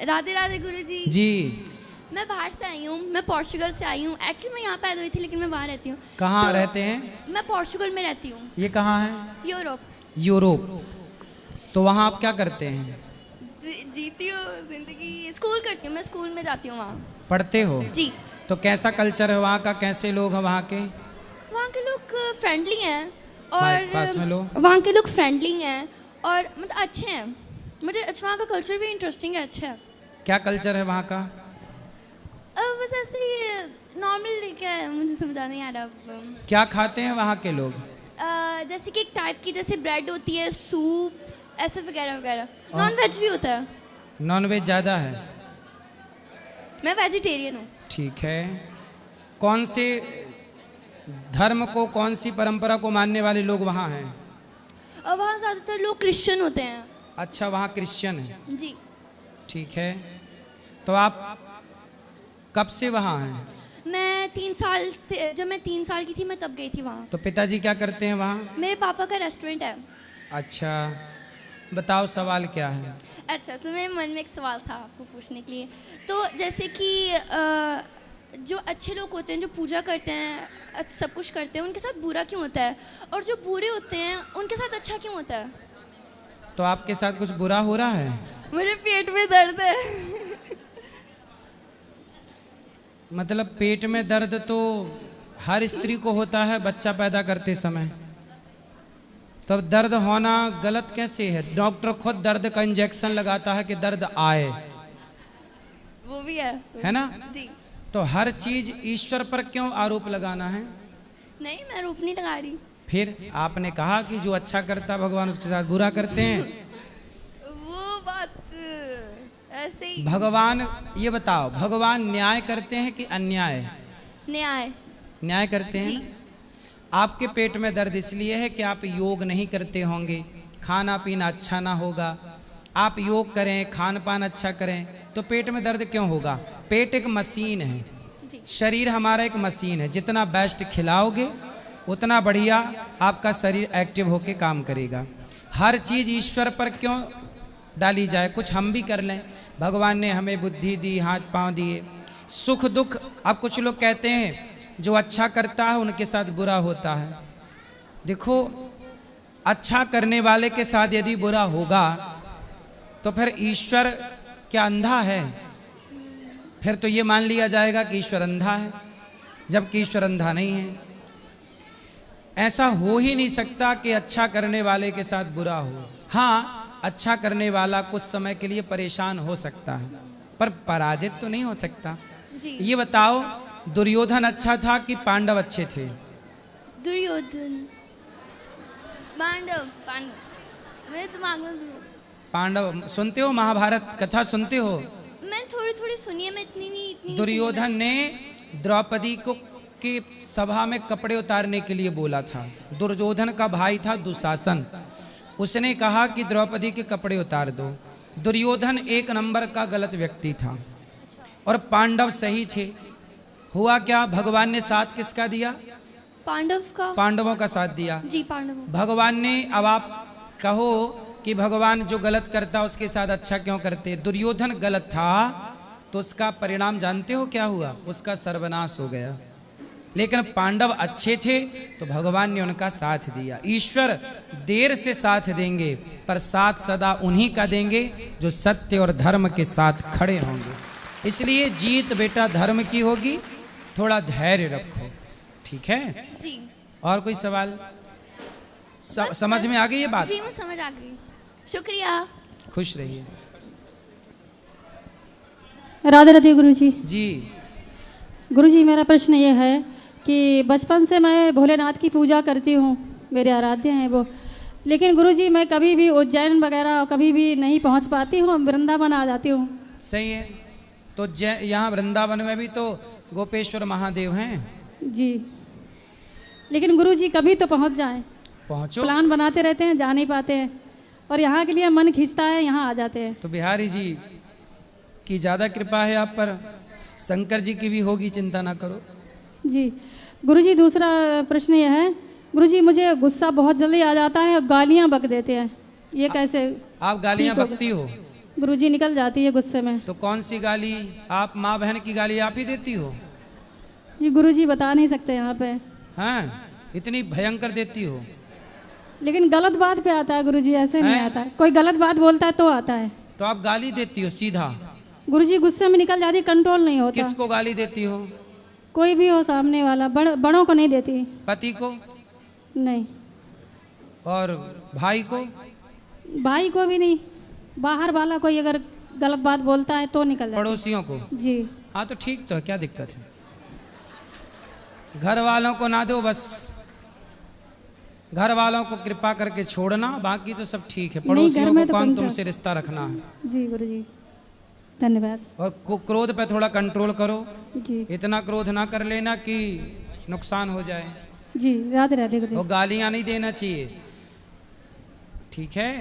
राधे राधे गुरुजी। जी। मैं बाहर से आई हूँ, मैं पोर्चुगल से आई हूँ। एक्चुअली मैं यहाँ पैदा हुई थी लेकिन मैं वहाँ रहती हूँ। कहाँ रहते हैं? मैं पोर्चुगल में रहती हूँ। ये कहाँ है? यूरोप। यूरोप। तो वहाँ आप क्या करते हैं? जीती हूँ जिंदगी, स्कूल करती हूँ, मैं स्कूल में जाती हूँ वहाँ। पढ़ते हो? जी। तो कैसा कल्चर है वहाँ का, कैसे लोग हैं वहाँ के? वहाँ के लोग फ्रेंडली हैं और पास में लो। वहाँ के लोग फ्रेंडली हैं और मतलब अच्छे हैं। मुझे वहाँ का कल्चर भी इंटरेस्टिंग है, अच्छा है। क्या कल्चर है वहाँ का? बस ऐसे ही नॉर्मल, क्या है मुझे समझा नहीं आ रहा। क्या खाते हैं वहाँ के लोग? जैसे कि एक टाइप की जैसे ब्रेड होती है, सूप, ऐसे वगैरह वगैरह। नॉन वेज भी होता है। नॉन वेज ज़्यादा है? मैं वेजिटेरियन हूँ। ठीक है। कौन से धर्म को, कौन सी परंपरा को मानने वाले लोग वहाँ हैं? और वहाँ ज़्यादातर लोग क्रिश्चियन होते हैं। अच्छा, वहाँ क्रिश्चियन है। जी। ठीक है। तो आप कब से वहाँ हैं? मैं 3 साल से, जब मैं 3 साल की थी मैं तब गई थी वहाँ। तो पिताजी क्या करते हैं वहाँ? मेरे पापा का रेस्टोरेंट है। अच्छा, बताओ सवाल क्या है? अच्छा, तो मेरे मन में एक सवाल था आपको पूछने के लिए। तो जैसे कि जो अच्छे लोग होते हैं, जो पूजा करते हैं, सब कुछ करते हैं, उनके साथ बुरा क्यों होता है? और जो बुरे होते हैं उनके साथ अच्छा क्यों होता है? तो आपके साथ कुछ बुरा हो रहा है? मेरे पेट में दर्द है। मतलब पेट में दर्द तो हर स्त्री को होता है बच्चा पैदा करते समय। तो अब दर्द होना गलत कैसे है? डॉक्टर खुद दर्द का इंजेक्शन लगाता है कि दर्द आए। वो भी है ना? जी। तो हर चीज ईश्वर पर क्यों आरोप लगाना है? नहीं, मैं आरोप नहीं लगा रही। फिर आपने कहा कि जो अच्छा करता भगवान उसके साथ बुरा करते हैं। वो बात ऐसे ही। भगवान, ये बताओ, भगवान न्याय करते हैं कि अन्याय? न्याय। न्याय करते हैं ना? आपके पेट में दर्द इसलिए है कि आप योग नहीं करते होंगे, खाना पीना अच्छा ना होगा। आप योग करें, खान पान अच्छा करें तो पेट में दर्द क्यों होगा? पेट एक मशीन है, शरीर हमारा एक मशीन है। जितना बेस्ट खिलाओगे उतना बढ़िया आपका शरीर एक्टिव होके काम करेगा। हर चीज़ ईश्वर पर क्यों डाली जाए? कुछ हम भी कर लें। भगवान ने हमें बुद्धि दी, हाथ पांव दिए, सुख दुख। अब कुछ लोग कहते हैं जो अच्छा करता है उनके साथ बुरा होता है। देखो, अच्छा करने वाले के साथ यदि बुरा होगा तो फिर ईश्वर क्या अंधा है? फिर तो ये मान लिया जाएगा कि ईश्वर अंधा है, जबकि ईश्वर अंधा नहीं है। ऐसा हो ही नहीं सकता कि अच्छा करने वाले के साथ बुरा हो। हाँ, अच्छा करने वाला कुछ समय के लिए परेशान हो सकता है पर पराजित तो नहीं हो सकता। ये बताओ, दुर्योधन अच्छा था कि पांडव अच्छे थे? दुर्योधन। पांडव। पांडव मेरे दिमाग में पांडव। सुनते हो महाभारत कथा, सुनते हो? मैं थोड़ी थोड़ी सुनी है, मैं इतनी दुर्योधन ने द्रौपदी को की सभा में कपड़े उतारने के लिए बोला था। दुर्योधन का भाई था दुशासन, उसने कहा कि द्रौपदी के कपड़े उतार दो। दुर्योधन एक नंबर का गलत व्यक्ति था और पांडव सही थे। हुआ क्या? भगवान ने साथ किसका दिया? पांडव का। पांडवों का साथ दिया जी, पांडवों। भगवान ने। अब आप कहो कि भगवान जो गलत करता उसके साथ अच्छा क्यों करते? दुर्योधन गलत था तो उसका परिणाम जानते हो क्या हुआ? उसका सर्वनाश हो गया। लेकिन पांडव अच्छे थे तो भगवान ने उनका साथ दिया। ईश्वर देर से साथ देंगे पर साथ सदा उन्हीं का देंगे जो सत्य और धर्म के साथ खड़े होंगे। इसलिए जीत बेटा धर्म की होगी, थोड़ा धैर्य रखो, ठीक है जी। और कोई सवाल? समझ में आ गई ये बात? जी, मैं समझ आ गई। शुक्रिया। खुश रहिए। राधे राधे गुरुजी। जी। गुरुजी, मेरा प्रश्न ये है कि बचपन से मैं भोलेनाथ की पूजा करती हूँ, मेरे आराध्य हैं वो। लेकिन गुरुजी, मैं कभी भी उज्जैन वगैरह कभी भी नहीं पहुँच पाती हूँ, वृंदावन आ जाती हूँ। सही है। तो यहाँ वृंदावन में भी तो गोपेश्वर महादेव हैं। जी, लेकिन गुरुजी कभी तो पहुँच जाएं। पहुँचो। प्लान बनाते रहते हैं, जा नहीं पाते हैं, और यहाँ के लिए मन खींचता है, यहाँ आ जाते हैं। तो बिहारी जी की ज़्यादा कृपा है आप पर, शंकर जी की भी होगी, चिंता ना करो। जी गुरुजी, दूसरा प्रश्न यह है गुरुजी, मुझे गुस्सा बहुत जल्दी आ जाता है, गालियाँ बक देते हैं, ये कैसे? आप गालियाँ बकती हो? गुरुजी निकल जाती है गुस्से में। तो कौन सी गाली? आप माँ बहन की गाली आप ही देती हो? जी गुरुजी बता नहीं सकते यहाँ पे। हाँ, इतनी भयंकर देती हो? लेकिन गलत बात पे आता है गुरुजी, ऐसे नहीं आता। कोई गलत बात बोलता है तो आता है। तो आप गाली देती हो सीधा? गुरुजी गुस्से में निकल जाती, कंट्रोल नहीं होता। किसको गाली देती हो? कोई भी हो सामने वाला, बड़ों को नहीं देती। पति को? नहीं। और भाई को? भाई को भी नहीं। बाहर वाला कोई अगर गलत बात बोलता है तो निकल जाती। पड़ोसियों को? जी। हाँ तो ठीक तो है, क्या दिक्कत है? घर वालों को ना दो, बस घर वालों को कृपा करके छोड़ना, बाकी तो सब ठीक है। पड़ोसियों को कौन तुमसे रिश्ता रखना है? जी गुरुजी धन्यवाद। और क्रोध पे थोड़ा कंट्रोल करो जी। इतना क्रोध ना कर लेना कि नुकसान हो जाए। जी राधे राधे गुरुजी। वो गालियां नहीं देना चाहिए, ठीक है?